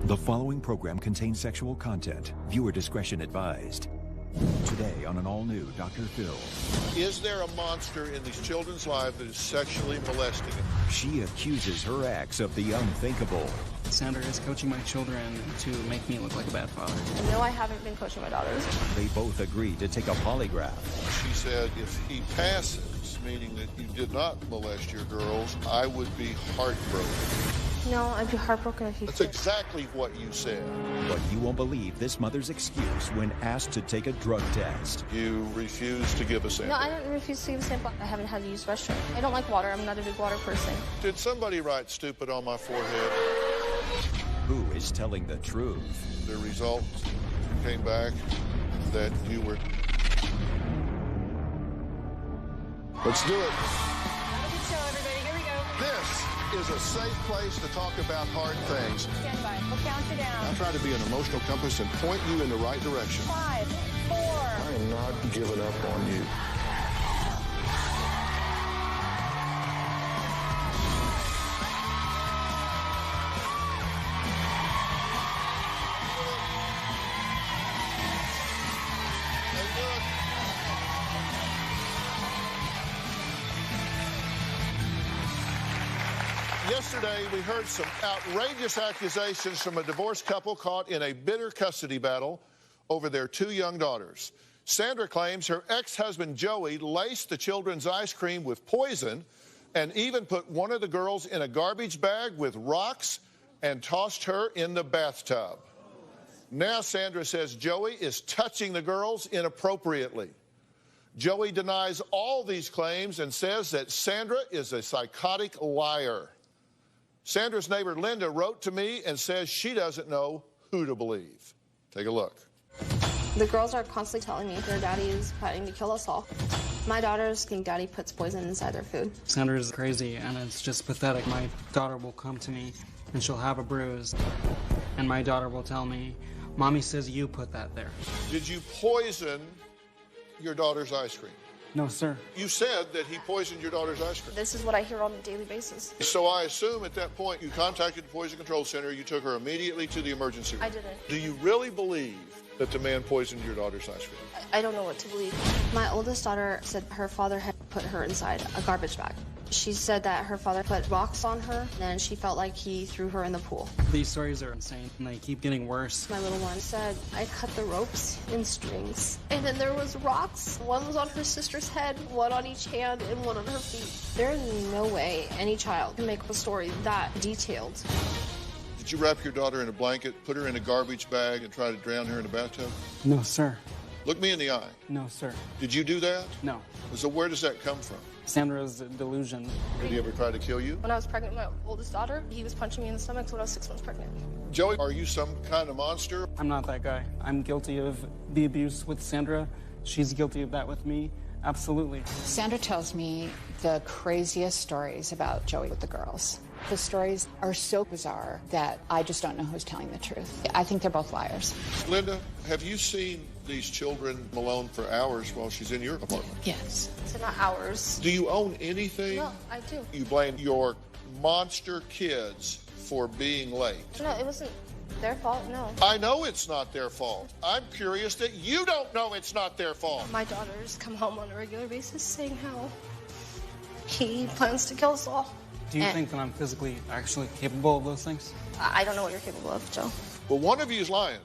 The following program contains sexual content. Viewer discretion advised. Today on an all-new Dr. Phil. Is there a monster in these children's lives that is sexually molesting them? She accuses her ex of the unthinkable. Sandra is coaching my children to make me look like a bad father. No, I haven't been coaching my daughters. They both agreed to take a polygraph. She said if he passes, meaning that you did not molest your girls, I would be heartbroken. No, I'd be heartbroken if you That's did. exactly what you said. But you won't believe this mother's excuse when asked to take a drug test. You refused to give a sample. No, I didn't refuse to give a sample. I haven't had to use the restroom. I don't like water. I'm not a big water person. Did somebody write stupid on my forehead? Who is telling the truth? The result came back that you were... Let's do it. Have a good show, everybody. Here we go. This is a safe place to talk about hard things. Stand by. We'll count you down. I'll try to be an emotional compass and point you in the right direction. 5, 4. I am not giving up on you. Yesterday, we heard some outrageous accusations from a divorced couple caught in a bitter custody battle over their 2 young daughters. Sandra claims her ex-husband Joey laced the children's ice cream with poison and even put one of the girls in a garbage bag with rocks and tossed her in the bathtub. Now Sandra says Joey is touching the girls inappropriately. Joey denies all these claims and says that Sandra is a psychotic liar. Sandra's neighbor Linda wrote to me and says she doesn't know who to believe. Take a look. The girls are constantly telling me their daddy is planning to kill us all. My daughters think daddy puts poison inside their food. Sandra is crazy, and it's just pathetic. My daughter will come to me, and she'll have a bruise, and my daughter will tell me, Mommy says you put that there. Did you poison your daughter's ice cream? No, sir. You said that he poisoned your daughter's ice cream. This is what I hear on a daily basis. So I assume at that point you contacted the Poison Control Center, you took her immediately to the emergency room. I didn't. Do you really believe that the man poisoned your daughter's ice cream? I don't know what to believe. My oldest daughter said her father had put her inside a garbage bag. She said that her father put rocks on her, and then she felt like he threw her in the pool. These stories are insane, and they keep getting worse. My little one said, I cut the ropes in strings. And then there was rocks. One was on her sister's head, one on each hand, and one on her feet. There is no way any child can make a story that detailed. Did you wrap your daughter in a blanket, put her in a garbage bag, and try to drown her in a bathtub? No, sir. Look me in the eye. No, sir. Did you do that? No. So where does that come from? Sandra's delusion. Did he ever try to kill you? When I was pregnant with my oldest daughter, he was punching me in the stomach when I was 6 months pregnant. Joey, are you some kind of monster? I'm not that guy. I'm guilty of the abuse with Sandra. She's guilty of that with me. Absolutely. Sandra tells me the craziest stories about Joey with the girls. The stories are so bizarre that I just don't know who's telling the truth. I think they're both liars. Linda, have you seen these children alone for hours while she's in your apartment? Yes. So not ours. Do you own anything? No, I do. You blame your monster kids for being late. No, it wasn't their fault, no. I know it's not their fault. I'm curious that you don't know it's not their fault. My daughters come home on a regular basis saying how he plans to kill us all. Do you think that I'm physically actually capable of those things? I don't know what you're capable of, Joe. Well, one of you is lying.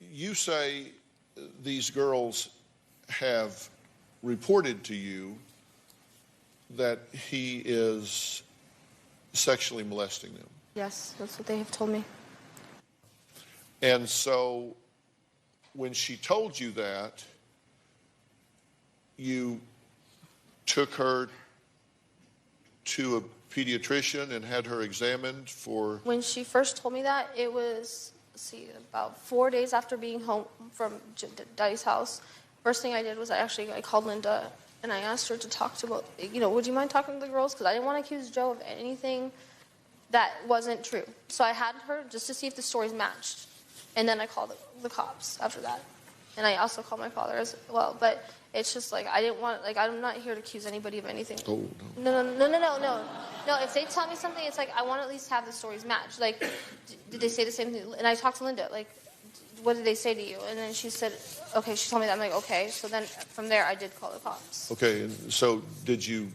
You say these girls have reported to you that he is sexually molesting them. Yes, that's what they have told me. And so when she told you that, you took her to a pediatrician and had her examined for... When she first told me that, it was, about 4 days after being home from Daddy's house. First thing I did was I called Linda and I asked her to talk to, would you mind talking to the girls? Because I didn't want to accuse Joe of anything that wasn't true. So I had her just to see if the stories matched. And then I called the cops after that. And I also called my father as well. But It's just like I didn't want, like, I'm not here to accuse anybody of anything. Oh, No, if they tell me something, it's like I want to at least have the stories match. Like, did they say the same thing? And I talked to Linda, like, what did they say to you? And then she said, okay, she told me that. I'm like, okay. So then from there, I did call the cops. Okay, and so did you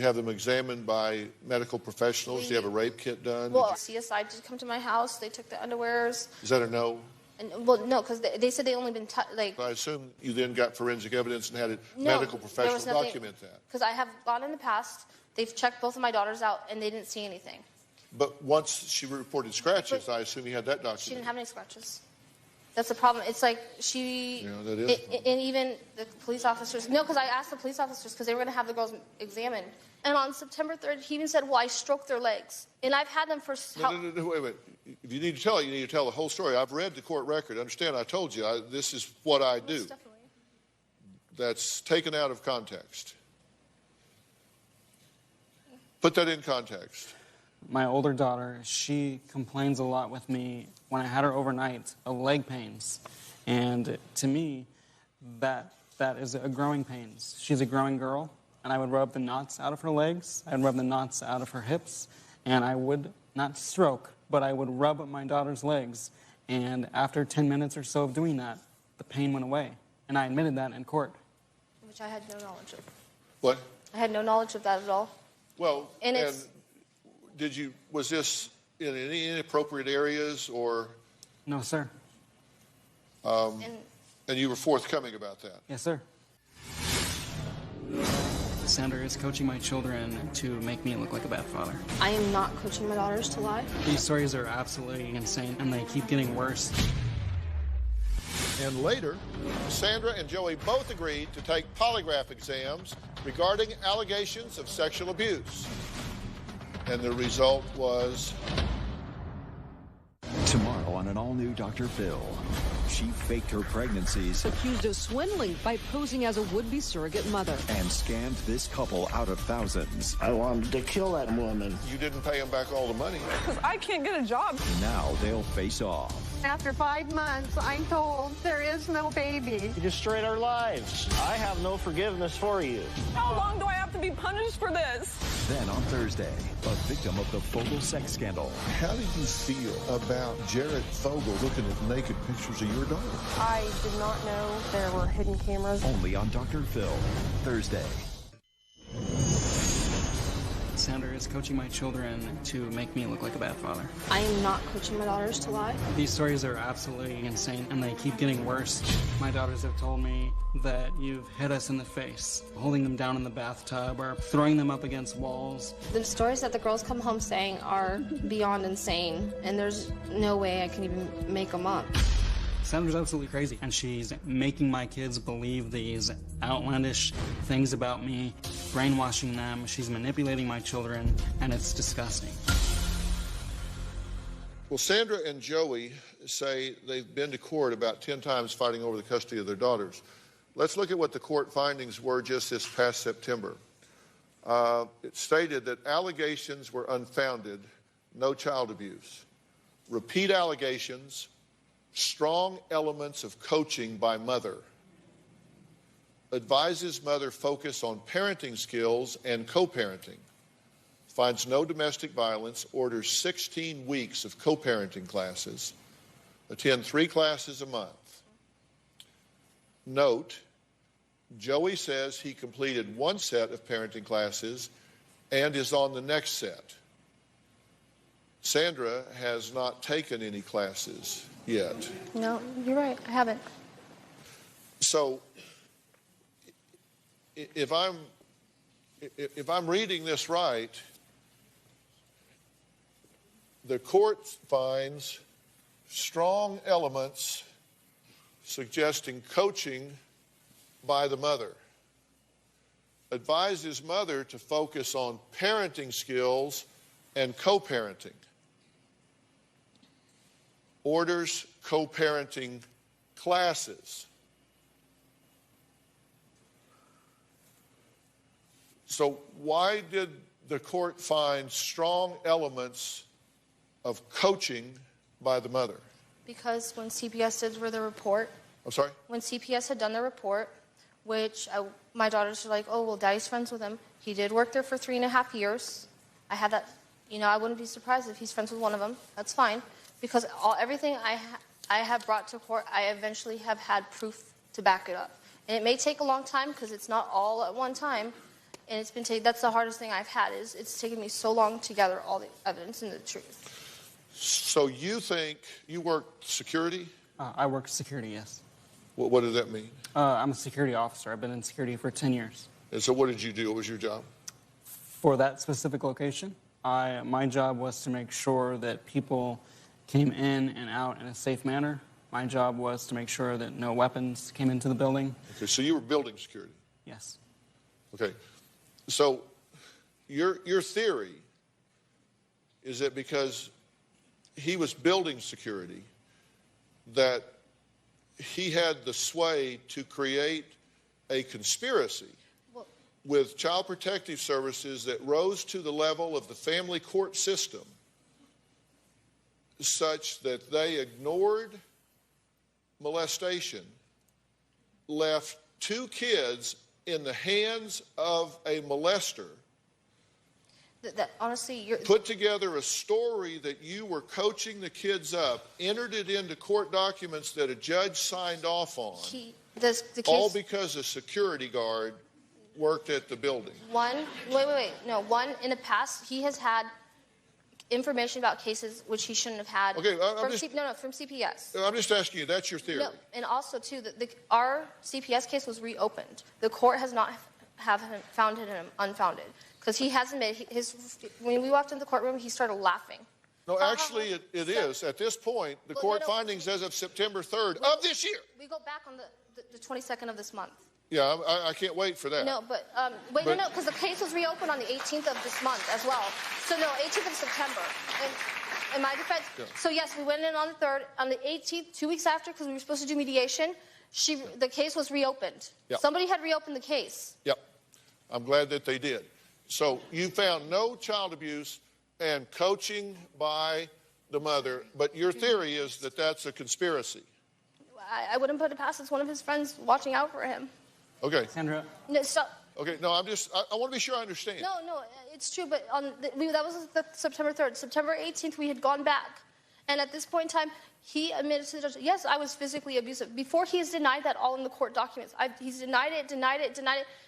have them examined by medical professionals? Did you have a rape kit done? Well, CSI did come to my house. They took the underwears. Is that a no? And, well, no, because they said they only been, like... I assume you then got forensic evidence and had a medical professional document that. Because I have gone in the past. They've checked both of my daughters out, and they didn't see anything. But once she reported scratches, I assume you had that document. She didn't have any scratches. That's the problem. It's like she... Yeah, that is. And even the police officers... No, because I asked the police officers because they were going to have the girls examined. And on September 3rd, he even said, well, I stroked their legs. And I've had them for... No, wait. If you need to tell it, you need to tell the whole story. I've read the court record. Understand, I told you, this is what I do. Most definitely. That's taken out of context. Put that in context. My older daughter, she complains a lot with me when I had her overnight of leg pains. And to me, that is a growing pains. She's a growing girl, and I would rub the knots out of her legs. I would rub the knots out of her hips, and I would not stroke, but I would rub my daughter's legs. And after 10 minutes or so of doing that, the pain went away. And I admitted that in court. Which I had no knowledge of. What? I had no knowledge of that at all. Well, and was this in any inappropriate areas or? No, sir. And you were forthcoming about that? Yes, sir. Sandra is coaching my children to make me look like a bad father. I am not coaching my daughters to lie. These stories are absolutely insane, and they keep getting worse. And later, Sandra and Joey both agreed to take polygraph exams regarding allegations of sexual abuse. And the result was... Tomorrow on an all-new Dr. Phil. She faked her pregnancies. Accused of swindling by posing as a would-be surrogate mother. And scammed this couple out of thousands. I wanted to kill that woman. You didn't pay him back all the money. Because I can't get a job. Now they'll face off. After 5 months, I'm told there is no baby. You destroyed our lives. I have no forgiveness for you. How long do I have to be punished for this? Then on Thursday, a victim of the Fogel sex scandal. How did you feel about Jared Fogel looking at naked pictures of your daughter? I did not know there were hidden cameras. Only on Dr. Phil, Thursday. Sandra is coaching my children to make me look like a bad father. I am not coaching my daughters to lie. These stories are absolutely insane, and they keep getting worse. My daughters have told me that you've hit us in the face, holding them down in the bathtub or throwing them up against walls. The stories that the girls come home saying are beyond insane, and there's no way I can even make them up. Sandra's absolutely crazy, and she's making my kids believe these outlandish things about me, brainwashing them. She's manipulating my children, and it's disgusting. Well, Sandra and Joey say they've been to court about 10 times fighting over the custody of their daughters. Let's look at what the court findings were just this past September. It stated that allegations were unfounded, no child abuse. Repeat allegations, strong elements of coaching by mother. Advises mother focus on parenting skills and co-parenting. Finds no domestic violence, orders 16 weeks of co-parenting classes. Attend 3 classes a month. Note, Joey says he completed 1 set of parenting classes and is on the next set. Sandra has not taken any classes yet. No, you're right. I haven't. So, if I'm reading this right, the court finds strong elements suggesting coaching by the mother. Advises mother to focus on parenting skills and co-parenting. Orders co-parenting classes. So why did the court find strong elements of coaching by the mother? Because when CPS did the report, I'm sorry? when CPS had done the report, which my daughters are like, oh, well, Daddy's friends with him. He did work there for 3.5 years. I had that, I wouldn't be surprised if he's friends with one of them. That's fine. Because everything I have brought to court, I eventually have had proof to back it up. And it may take a long time because it's not all at one time. And it's been that's the hardest thing I've had is it's taken me so long to gather all the evidence and the truth. So you think you work security? I work security, yes. What does that mean? I'm a security officer. I've been in security for 10 years. And so what did you do? What was your job? For that specific location, my job was to make sure that people came in and out in a safe manner. My job was to make sure that no weapons came into the building. Okay, so you were building security? Yes. Okay. So your theory is that because he was building security, that he had the sway to create a conspiracy with Child Protective Services that rose to the level of the family court system such that they ignored molestation, left 2 kids in the hands of a molester, honestly, put together a story that you were coaching the kids up, entered it into court documents that a judge signed off on, all because a security guard worked at the building. No, in the past, he has had information about cases which he shouldn't have had. Okay, from CPS. I'm just asking you, that's your theory. No, and also, too, our CPS case was reopened. The court has not found him unfounded. Because he hasn't made when we walked into the courtroom, he started laughing. No, actually, it is. At this point, the court findings as of September 3rd of this year. We go back on the 22nd of this month. Yeah, I can't wait for that. No, no, because the case was reopened on the 18th of this month as well. So, no, 18th of September. In my defense. Yeah. So, yes, we went in on the 3rd. On the 18th, 2 weeks after, because we were supposed to do mediation, the case was reopened. Yep. Somebody had reopened the case. Yep. I'm glad that they did. So you found no child abuse and coaching by the mother, but your theory is that that's a conspiracy. I wouldn't put it past. It's one of his friends watching out for him. Okay. Sandra. No, stop. Okay, no, I want to be sure I understand. No, it's true, but that was the September 3rd. September 18th, we had gone back. And at this point in time, he admitted to the judge, yes, I was physically abusive. Before he has denied that all in the court documents. He's denied it,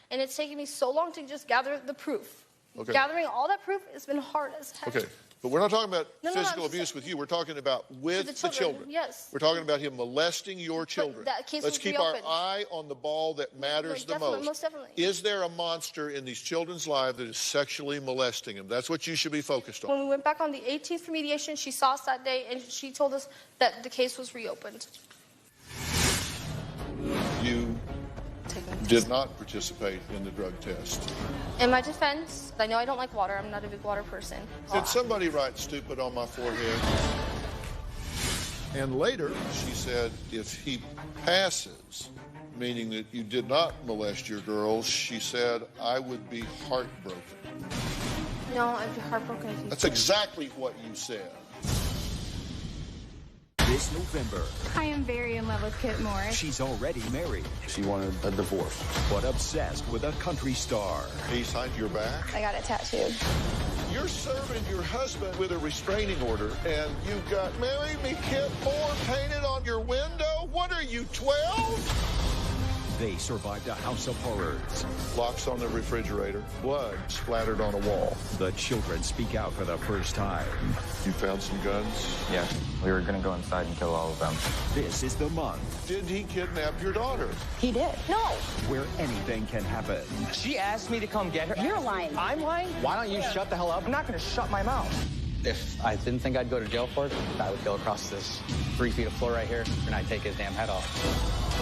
and it's taken me so long to just gather the proof. Okay. Gathering all that proof has been hard as heck. Okay, but we're not talking about physical abuse with you. We're talking about with the children. Yes. We're talking about him molesting your children. That case Let's keep our eye on the ball that matters the most. Most definitely. Is there a monster in these children's lives that is sexually molesting them? That's what you should be focused on. When we went back on the 18th for mediation, she saw us that day, and she told us that the case was reopened. You did not participate in the drug test. In my defense, I know I don't like water. I'm not a big water person. Did somebody write stupid on my forehead? And later, she said, if he passes, meaning that you did not molest your girls, she said, I would be heartbroken. No, I'd be heartbroken if you That's exactly what you said. This November, I am very in love with Kit Morris. She's already married. She wanted a divorce. But obsessed with a country star. He signed your back? I got it tattooed. You're serving your husband with a restraining order, and you've got Marry Me Kit Moore painted on your window? What are you, 12? They survived a house of horrors. Locks on the refrigerator, blood splattered on a wall. The children speak out for the first time. You found some guns? Yeah, we were gonna go inside and kill all of them. This is the month. Did he kidnap your daughter? He did. No. Where anything can happen. She asked me to come get her. You're lying. I'm lying? Why don't you shut the hell up? I'm not gonna shut my mouth. If I didn't think I'd go to jail for it, I would go across this 3 feet of floor right here, and I'd take his damn head off.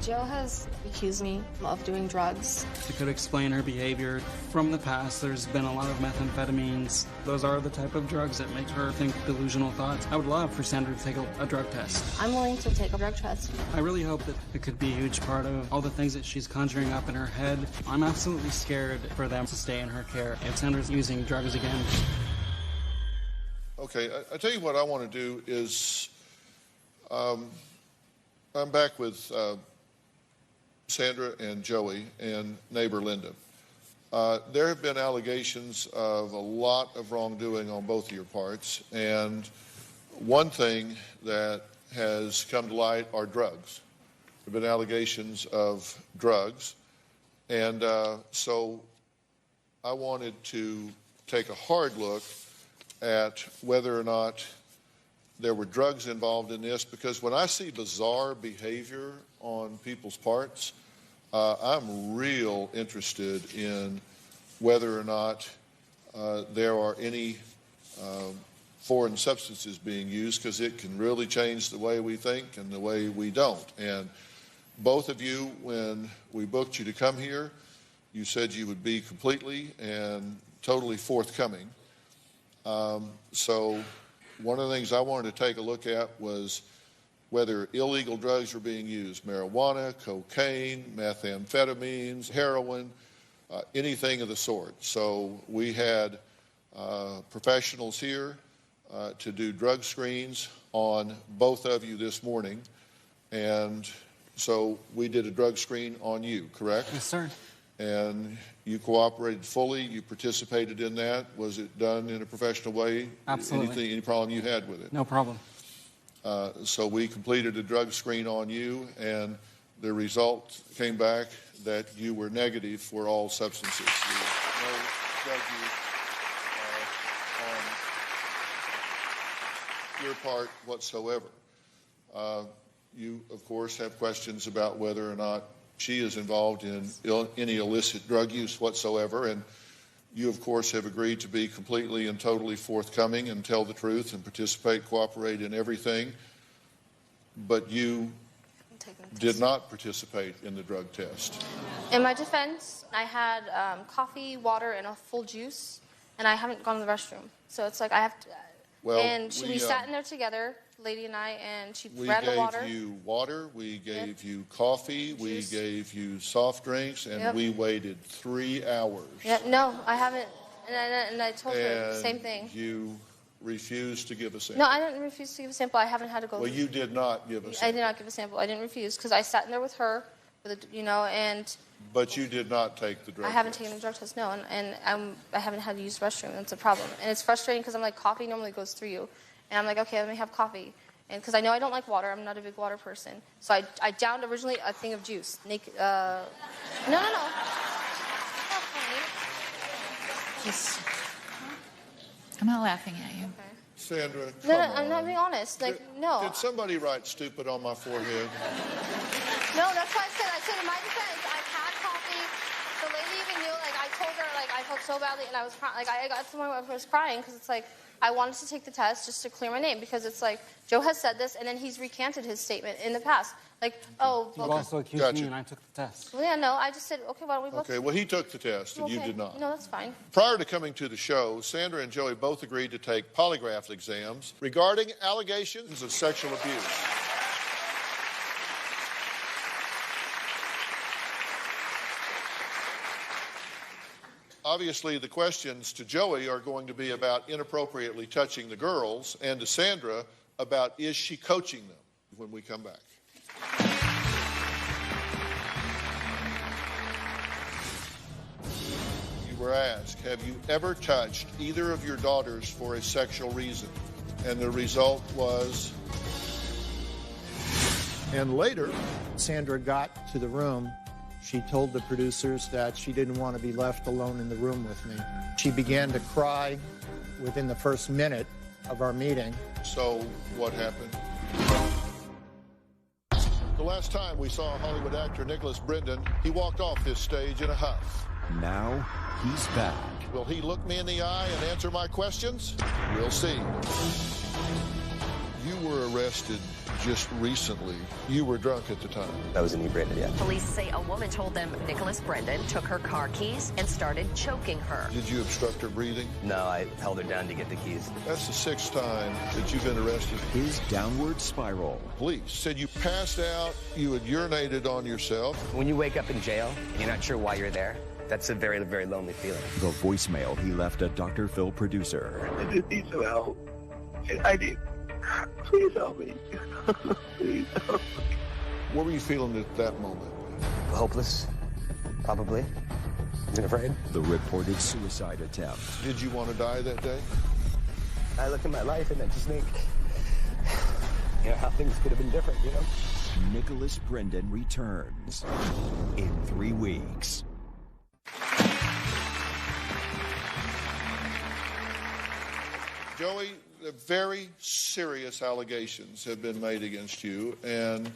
Jill has accused me of doing drugs. It could explain her behavior. From the past, there's been a lot of methamphetamines. Those are the type of drugs that make her think delusional thoughts. I would love for Sandra to take a drug test. I'm willing to take a drug test. I really hope that it could be a huge part of all the things that she's conjuring up in her head. I'm absolutely scared for them to stay in her care if Sandra's using drugs again. Okay, I tell you what I want to do is I'm back with Sandra and Joey and neighbor Linda. There have been allegations of a lot of wrongdoing on both of your parts, and one thing that has come to light are drugs. There have been allegations of drugs, and so I wanted to take a hard look at whether or not there were drugs involved in this, because when I see bizarre behavior on people's parts, I'm real interested in whether or not there are any foreign substances being used, because it can really change the way we think and the way we don't. And both of you, when we booked you to come here, you said you would be completely and totally forthcoming. So one of the things I wanted to take a look at was whether illegal drugs were being used: marijuana, cocaine, methamphetamines, heroin, anything of the sort. So we had professionals here to do drug screens on both of you this morning. And so we did a drug screen on you, correct? Yes, sir. And you cooperated fully, you participated in that. Was it done in a professional way? Absolutely. Any problem you had with it? No problem. So we completed a drug screen on you, and the result came back that you were negative for all substances. There was no drug use on your part whatsoever. You, of course, have questions about whether or not she is involved in any illicit drug use whatsoever, and you, of course, have agreed to be completely and totally forthcoming and tell the truth and participate, cooperate in everything, but you did not participate in the drug test. In my defense, I had coffee, water, and a full juice, and I haven't gone to the restroom. So it's like I have to... Well, and we sat in there together, lady and I, and she ran the water. We gave you water, we gave you coffee, we gave you soft drinks, and we waited 3 hours. No, I haven't. And I told her the same thing. You refused to give a sample. No, I didn't refuse to give a sample. I haven't had to go. Well, you did not give a sample. I did not give a sample. I didn't refuse because I sat in there with her, and... But you did not take the drug test. I haven't taken the drug test, no, and I haven't had to use the restroom. That's a problem. And it's frustrating because I'm like, coffee normally goes through you. And I'm like, okay, let me have coffee. And because I know I don't like water, I'm not a big water person. So I downed originally a thing of juice. No. Just, I'm not laughing at you. Okay. Sandra, No, I'm not being honest. Like, no. Did somebody write stupid on my forehead? No, that's why I said in my defense, I've had coffee. The lady even knew, I told her, I felt so badly, and I was crying. I got to the point where I was crying because it's like, I wanted to take the test just to clear my name because it's like, Joe has said this, and then he's recanted his statement in the past. Like, oh, You also accused me, and I took the test. Well, yeah, no, I just said, okay, why don't we both... Okay, well, he took the test, and you did not. No, that's fine. Prior to coming to the show, Sandra and Joey both agreed to take polygraph exams regarding allegations of sexual abuse. Obviously, the questions to Joey are going to be about inappropriately touching the girls, and to Sandra about is she coaching them when we come back. You were asked, have you ever touched either of your daughters for a sexual reason? And the result was... And later, Sandra got to the room. She told the producers that she didn't want to be left alone in the room with me. She began to cry within the first minute of our meeting. So what happened? The last time we saw Hollywood actor Nicholas Brendon, he walked off this stage in a huff. Now he's back. Will he look me in the eye and answer my questions? We'll see. You were arrested just recently. You were drunk at the time. I was inebriated, yeah. Police say a woman told them Nicholas Brendon took her car keys and started choking her. Did you obstruct her breathing? No, I held her down to get the keys. That's the 6th time that you've been arrested. His downward spiral. Police said you passed out, you had urinated on yourself. When you wake up in jail, you're not sure why you're there. That's a very, very lonely feeling. The voicemail he left a Dr. Phil producer. I just need some help. I Please help me. Please help me. What were you feeling at that moment? Hopeless, probably. Been afraid. The reported suicide attempt. Did you want to die that day? I look at my life and I just think, how things could have been different, Nicholas Brendan returns in 3 weeks. Joey, very serious allegations have been made against you, and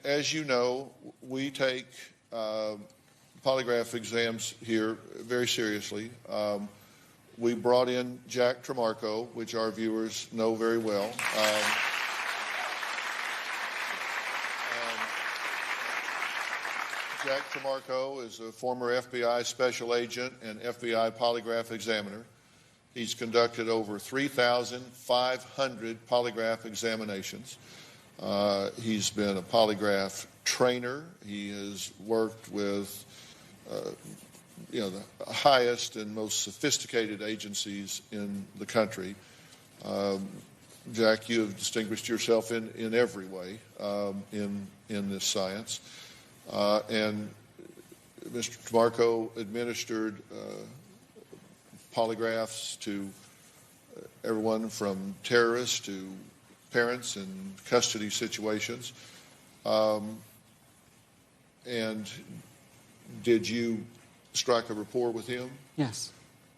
as you know, we take polygraph exams here very seriously. We brought in Jack Tremarco, which our viewers know very well. Jack Tremarco is a former FBI special agent and FBI polygraph examiner. He's conducted over 3,500 polygraph examinations. He's been a polygraph trainer. He has worked with, the highest and most sophisticated agencies in the country. Jack, you have distinguished yourself in every way in this science. And Mr. Tremarco administered polygraphs to everyone from terrorists to parents in custody situations. And did you strike a rapport with him? Yes.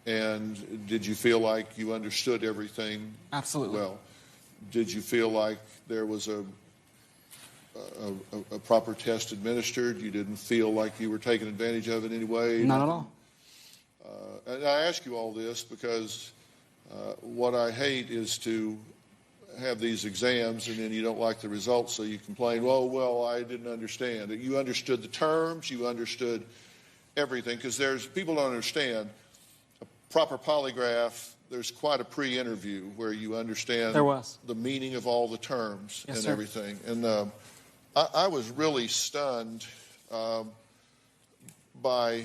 And did you feel like you understood everything? Absolutely. Well, did you feel like there was a proper test administered? You didn't feel like you were taking advantage of it in any way? Not at all. And I ask you all this because what I hate is to have these exams and then you don't like the results, so you complain, well, I didn't understand. You understood the terms, you understood everything, because people don't understand. A proper polygraph, there's quite a pre-interview where you understand the meaning of all the terms and everything. And I was really stunned by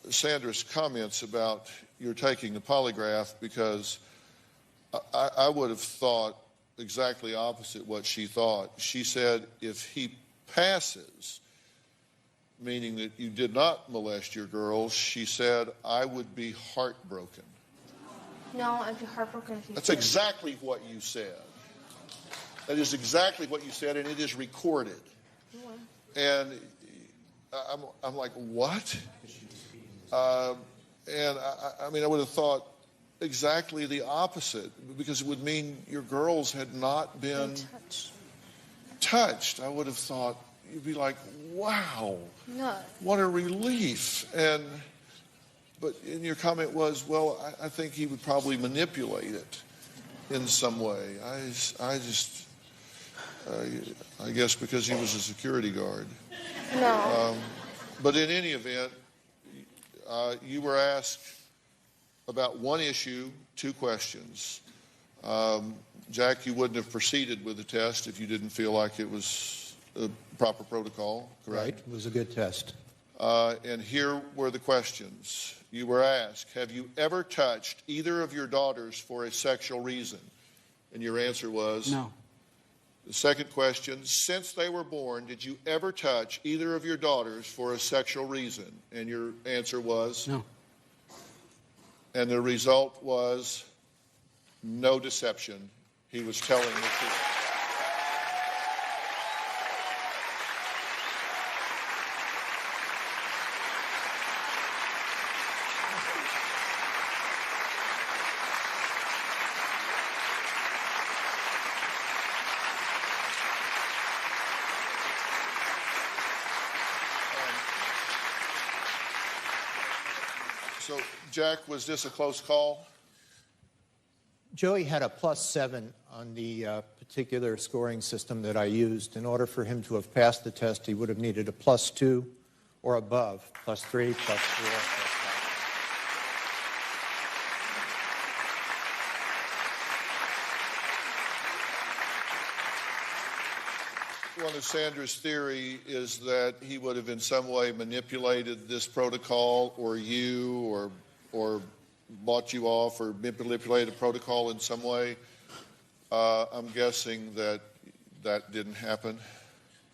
Sandra's comments about your taking the polygraph, because I would have thought exactly opposite what she thought. She said if he passes, meaning that you did not molest your girls, she said, I would be heartbroken. No, I'd be heartbroken if you That's exactly what you said. That is exactly what you said, and it is recorded. And I'm like, what? And I mean, I would have thought exactly the opposite, because it would mean your girls had not been touched. I would have thought, you'd be like, wow, what a relief. But in your comment was, well, I think he would probably manipulate it in some way. I guess because he was a security guard. No. But in any event, you were asked about one issue, 2 questions. Jack, you wouldn't have proceeded with the test if you didn't feel like it was a proper protocol, correct? Right, it was a good test. And here were the questions. You were asked, have you ever touched either of your daughters for a sexual reason? And your answer was? No. The second question, since they were born, did you ever touch either of your daughters for a sexual reason? And your answer was? No. And the result was no deception. He was telling the truth. So, Jack, was this a close call? Joey had a +7 on the particular scoring system that I used. In order for him to have passed the test, he would have needed a +2 or above, +3, +4, +5. One of Sandra's theory is that he would have in some way manipulated this protocol, or you, or bought you off or manipulated the protocol in some way. I'm guessing that that didn't happen.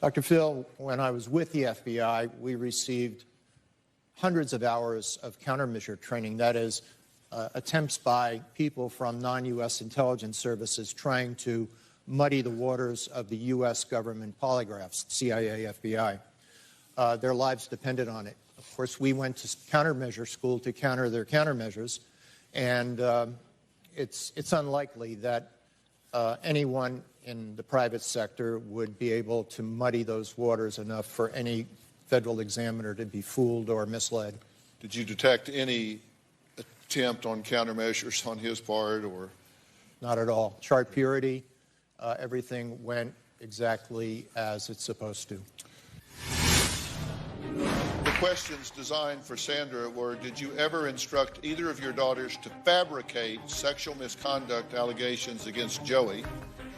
Dr. Phil, when I was with the FBI, we received hundreds of hours of countermeasure training. That is, attempts by people from non-U.S. intelligence services trying to muddy the waters of the U.S. government polygraphs, CIA, FBI. Their lives depended on it. Of course, we went to countermeasure school to counter their countermeasures, and it's unlikely that anyone in the private sector would be able to muddy those waters enough for any federal examiner to be fooled or misled. Did you detect any attempt on countermeasures on his part, or? Not at all. Chart purity, everything went exactly as it's supposed to. The questions designed for Sandra were, did you ever instruct either of your daughters to fabricate sexual misconduct allegations against Joey?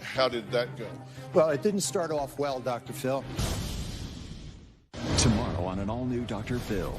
How did that go? Well, it didn't start off well, Dr. Phil. Tomorrow on an all-new Dr. Phil.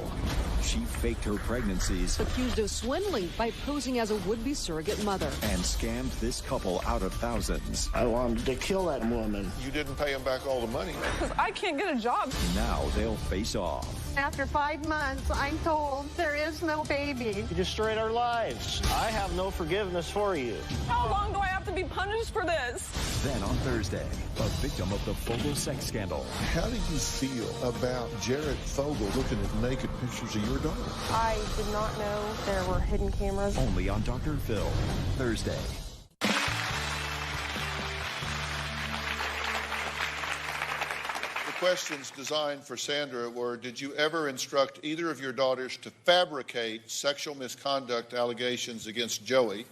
She faked her pregnancies. Accused of swindling by posing as a would-be surrogate mother. And scammed this couple out of thousands. I wanted to kill that woman. You didn't pay him back all the money. Because I can't get a job. Now they'll face off. After 5 months, I'm told there is no baby. You destroyed our lives. I have no forgiveness for you. How long do I have to be punished for this? Then on Thursday, a victim of the Fogel sex scandal. How did you feel about Jared Fogel looking at naked pictures of your daughter? I did not know there were hidden cameras. Only on Dr. Phil, Thursday. The questions designed for Sandra were, did you ever instruct either of your daughters to fabricate sexual misconduct allegations against Joey?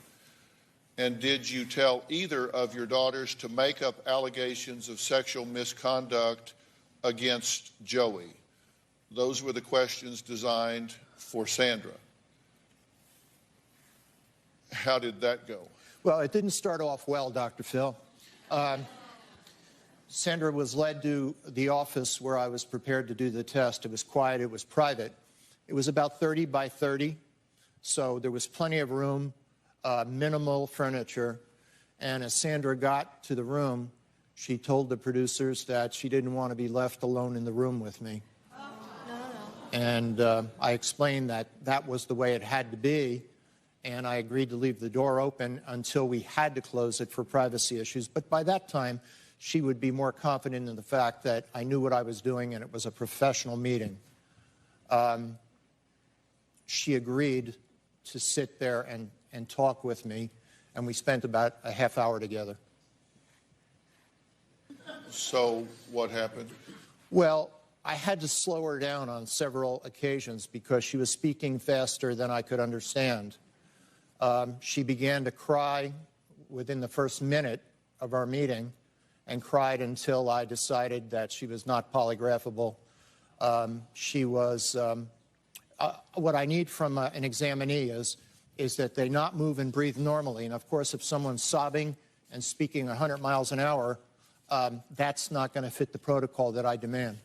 And did you tell either of your daughters to make up allegations of sexual misconduct against Joey? Those were the questions designed for Sandra. How did that go? Well, it didn't start off well, Dr. Phil. Sandra was led to the office where I was prepared to do the test. It was quiet. It was private. It was about 30 by 30, so there was plenty of room, minimal furniture. And as Sandra got to the room, she told the producers that she didn't want to be left alone in the room with me. And I explained that that was the way it had to be, and I agreed to leave the door open until we had to close it for privacy issues. But by that time, she would be more confident in the fact that I knew what I was doing and it was a professional meeting. She agreed to sit there and talk with me, and we spent about a half hour together. So what happened? Well, I had to slow her down on several occasions because she was speaking faster than I could understand. She began to cry within the first minute of our meeting and cried until I decided that she was not polygraphable. She was, what I need from an examinee is that they not move and breathe normally. And of course, if someone's sobbing and speaking 100 miles an hour, that's not going to fit the protocol that I demand.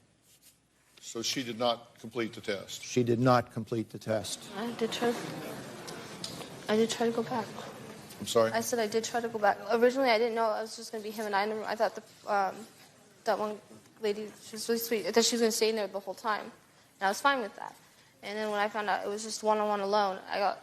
So she did not complete the test? She did not complete the test. I did try to go back. I'm sorry? I said I did try to go back. Originally, I didn't know it was just going to be him and I thought that one lady, she was really sweet, that she was going to stay in there the whole time. And I was fine with that. And then when I found out it was just one-on-one alone, I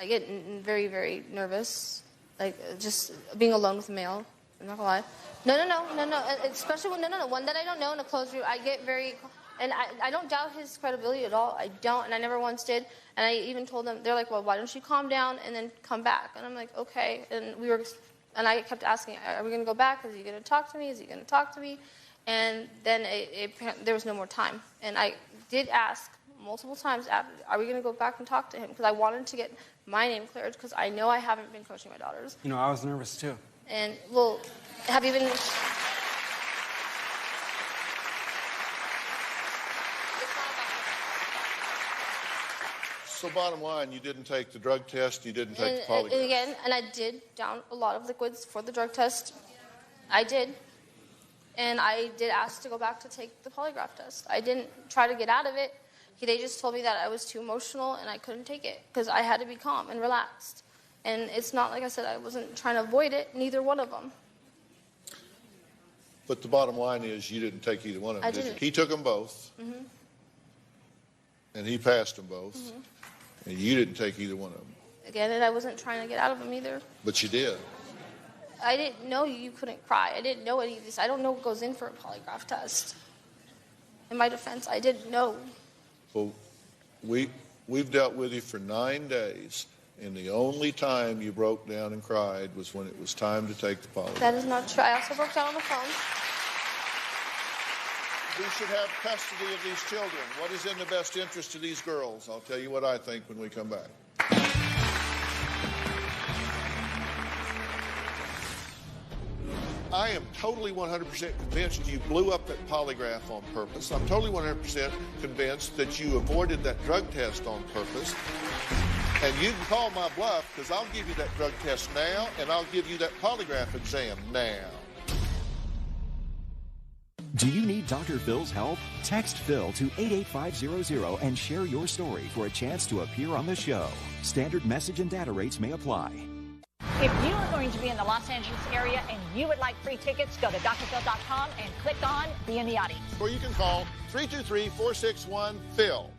get very, very nervous, like just being alone with a male. I'm not going to lie. No. Especially when, one that I don't know in a closed room, I get very... And I don't doubt his credibility at all. I don't, and I never once did. And I even told them, they're like, well, why don't you calm down and then come back? And I'm like, okay. And I kept asking, are we going to go back? Is he going to talk to me? Is he going to talk to me? And then there was no more time. And I did ask multiple times, are we going to go back and talk to him? Because I wanted to get my name cleared, because I know I haven't been coaching my daughters. You know, I was nervous too. And, well, have you been... So bottom line, you didn't take the drug test, you didn't take the polygraph. And I did down a lot of liquids for the drug test. I did. And I did ask to go back to take the polygraph test. I didn't try to get out of it. They just told me that I was too emotional and I couldn't take it because I had to be calm and relaxed. And it's not like I said, I wasn't trying to avoid it, neither one of them. But the bottom line is you didn't take either one of them, did you? He took them both, and he passed them both, and you didn't take either one of them. Again, and I wasn't trying to get out of them either. But you did. I didn't know you couldn't cry. I didn't know any of this. I don't know what goes in for a polygraph test. In my defense, I didn't know. Well, we've dealt with you for 9 days, and the only time you broke down and cried was when it was time to take the polygraph. That is not true. I also broke down on the phone. Who should have custody of these children? What is in the best interest of these girls? I'll tell you what I think when we come back. I am totally 100% convinced you blew up that polygraph on purpose. I'm totally 100% convinced that you avoided that drug test on purpose. And you can call my bluff because I'll give you that drug test now and I'll give you that polygraph exam now. Do you need Dr. Phil's help? Text Phil to 88500 and share your story for a chance to appear on the show. Standard message and data rates may apply. If you are going to be in the Los Angeles area and you would like free tickets, go to drphil.com and click on Be in the Audience. Or you can call 323-461-PHIL.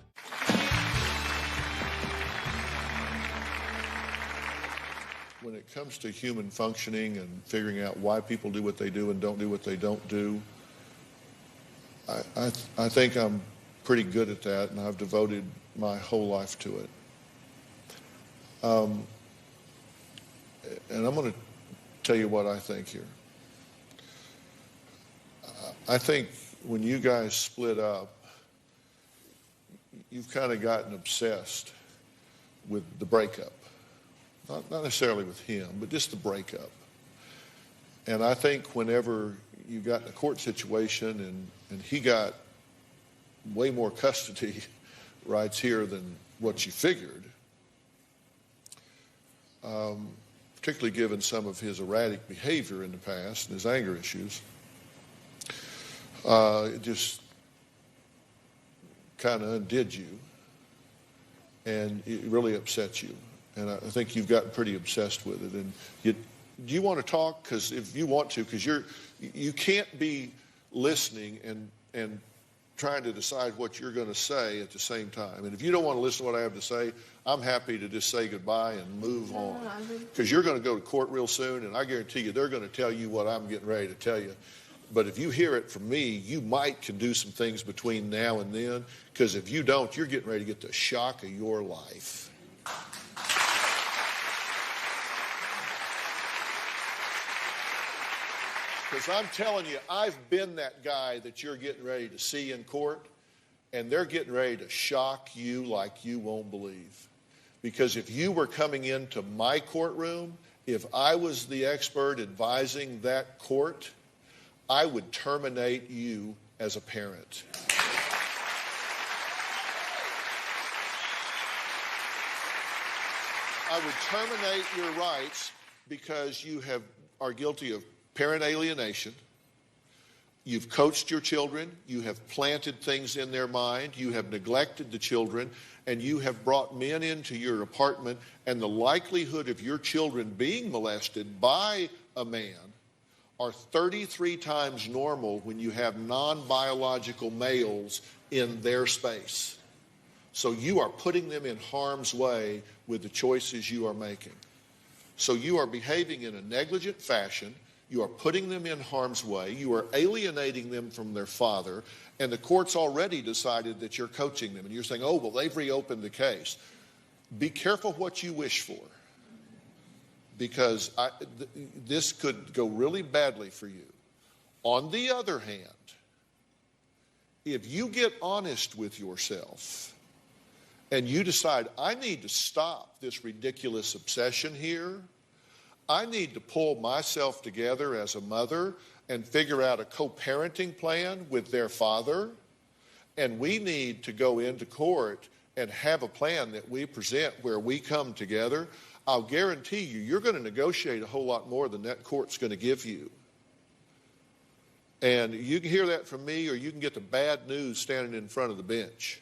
When it comes to human functioning and figuring out why people do what they do and don't do what they don't do, I think I'm pretty good at that, and I've devoted my whole life to it. And I'm going to tell you what I think here. I think when you guys split up, you've kind of gotten obsessed with the breakup. Not necessarily with him, but just the breakup. And I think whenever you got in a court situation and he got way more custody rights here than what you figured, particularly given some of his erratic behavior in the past and his anger issues, it just kind of undid you, and it really upset you. And I think you've gotten pretty obsessed with it. And do you want to talk? Because if you want to, because you can't be listening and trying to decide what you're going to say at the same time. And if you don't want to listen to what I have to say, I'm happy to just say goodbye and move on. Because you're going to go to court real soon, and I guarantee you they're going to tell you what I'm getting ready to tell you. But if you hear it from me, you can do some things between now and then. Because if you don't, you're getting ready to get the shock of your life. Because I'm telling you, I've been that guy that you're getting ready to see in court, and they're getting ready to shock you like you won't believe. Because if you were coming into my courtroom, if I was the expert advising that court, I would terminate you as a parent. I would terminate your rights because you are guilty of parent alienation. You've coached your children. You have planted things in their mind. You have neglected the children, and you have brought men into your apartment, and the likelihood of your children being molested by a man are 33 times normal when you have non-biological males in their space. So you are putting them in harm's way with the choices you are making. So you are behaving in a negligent fashion. You are putting them in harm's way. You are alienating them from their father. And the court's already decided that you're coaching them. And you're saying, oh, well, they've reopened the case. Be careful what you wish for. Because this could go really badly for you. On the other hand, if you get honest with yourself and you decide, I need to stop this ridiculous obsession here, I need to pull myself together as a mother and figure out a co-parenting plan with their father, and we need to go into court and have a plan that we present where we come together, I'll guarantee you're going to negotiate a whole lot more than that court's going to give you. And you can hear that from me, or you can get the bad news standing in front of the bench.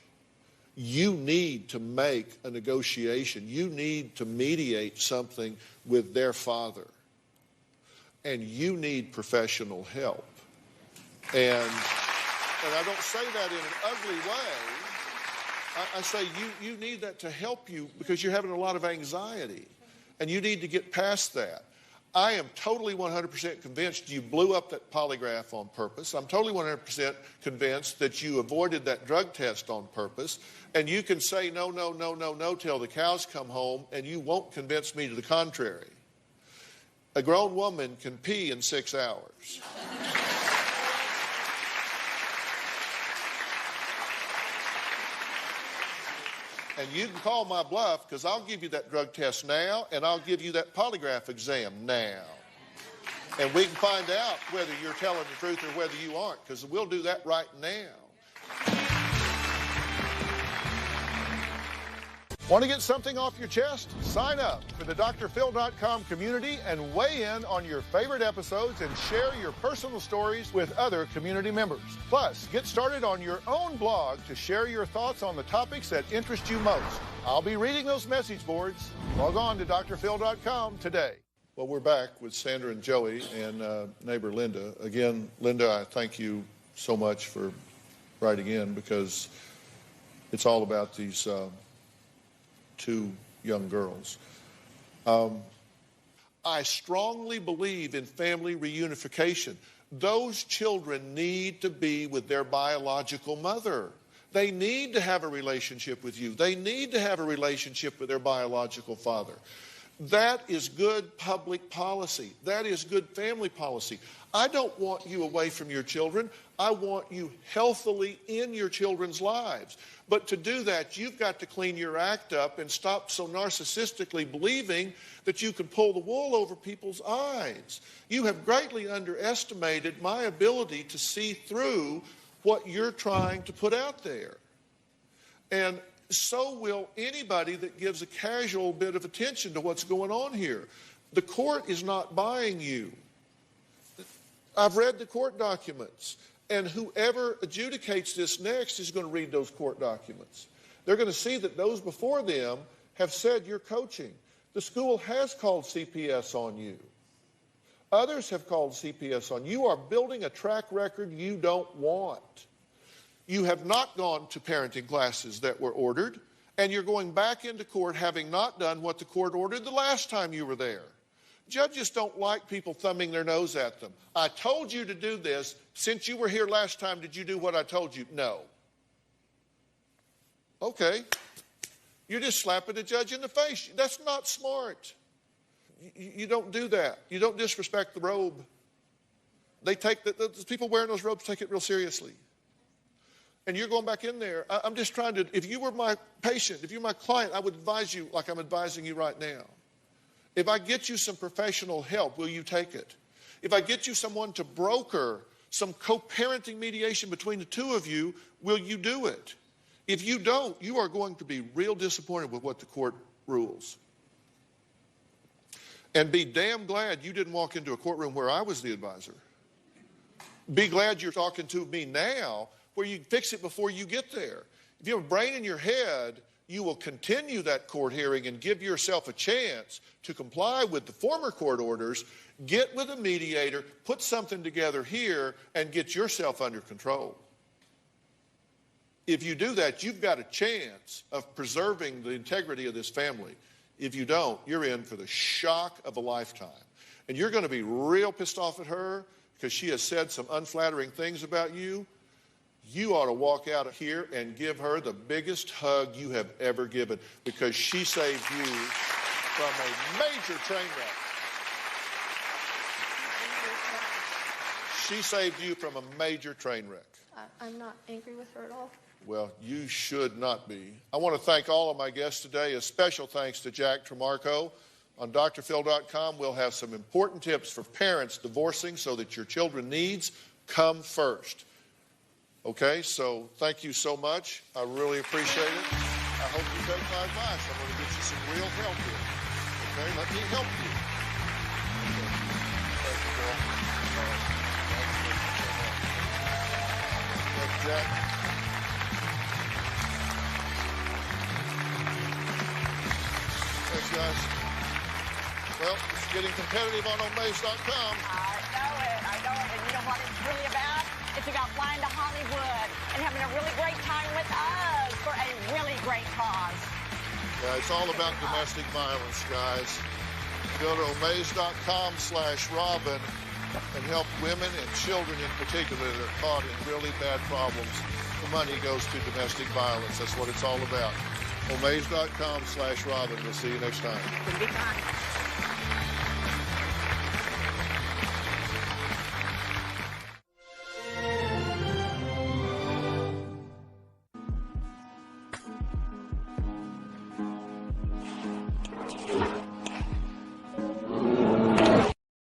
you need to make a negotiation. You need to mediate something with their father. And you need professional help. And I don't say that in an ugly way. I say you need that to help you because you're having a lot of anxiety. And you need to get past that. I am totally 100% convinced you blew up that polygraph on purpose. I'm totally 100% convinced that you avoided that drug test on purpose. And you can say no, no, no, no, no till the cows come home, and you won't convince me to the contrary. A grown woman can pee in 6 hours. And you can call my bluff because I'll give you that drug test now and I'll give you that polygraph exam now. And we can find out whether you're telling the truth or whether you aren't, because we'll do that right now. Want to get something off your chest? Sign up for the drphil.com community and weigh in on your favorite episodes and share your personal stories with other community members. Plus, get started on your own blog to share your thoughts on the topics that interest you most. I'll be reading those message boards. Log on to drphil.com today. Well, we're back with Sandra and Joey and neighbor Linda. Again, Linda, I thank you so much for writing in because it's all about these two young girls. I strongly believe in family reunification. Those children need to be with their biological mother. They need to have a relationship with you. They need to have a relationship with their biological father. That is good public policy. That is good family policy. I don't want you away from your children. I want you healthily in your children's lives. But to do that, you've got to clean your act up and stop so narcissistically believing that you can pull the wool over people's eyes. You have greatly underestimated my ability to see through what you're trying to put out there. And so will anybody that gives a casual bit of attention to what's going on here. The court is not buying you. I've read the court documents, and whoever adjudicates this next is going to read those court documents. They're going to see that those before them have said you're coaching. The school has called CPS on you. Others have called CPS on you. You are building a track record you don't want. You have not gone to parenting classes that were ordered, and you're going back into court having not done what the court ordered the last time you were there. Judges don't like people thumbing their nose at them. I told you to do this. Since you were here last time, did you do what I told you? No. Okay. You're just slapping the judge in the face. That's not smart. You don't do that. You don't disrespect the robe. They take the people wearing those robes take it real seriously. And you're going back in there. I'm just trying to, if you were my patient, if you're my client, I would advise you like I'm advising you right now. If I get you some professional help, will you take it? If I get you someone to broker some co-parenting mediation between the two of you, will you do it? If you don't, you are going to be real disappointed with what the court rules. And be damn glad you didn't walk into a courtroom where I was the advisor. Be glad you're talking to me now where you fix it before you get there. If you have a brain in your head, you will continue that court hearing and give yourself a chance to comply with the former court orders, get with a mediator, put something together here, and get yourself under control. If you do that, you've got a chance of preserving the integrity of this family. If you don't, you're in for the shock of a lifetime. And you're going to be real pissed off at her because she has said some unflattering things about you. You ought to walk out of here and give her the biggest hug you have ever given because she saved you from a major train wreck. She saved you from a major train wreck. I'm not angry with her at all. Well, you should not be. I want to thank all of my guests today. A special thanks to Jack Tremarco. On drphil.com, we'll have some important tips for parents divorcing so that your children's needs come first. Okay, so thank you so much. I really appreciate it. I hope you take my advice. I'm going to get you some real help here. Okay, let me help you. Thank you, girl. Thank you, Jack. guys. Well, it's getting competitive on Omaze.com. I know it. And you know what it's really about? It's about flying to Hollywood and having a really great time with us for a really great cause. Yeah, it's all about domestic violence, guys. Go to Omaze.com/Robin and help women and children in particular that are caught in really bad problems. The money goes to domestic violence. That's what it's all about. Omaze.com/Robin. We'll see you next time. It'll be fun.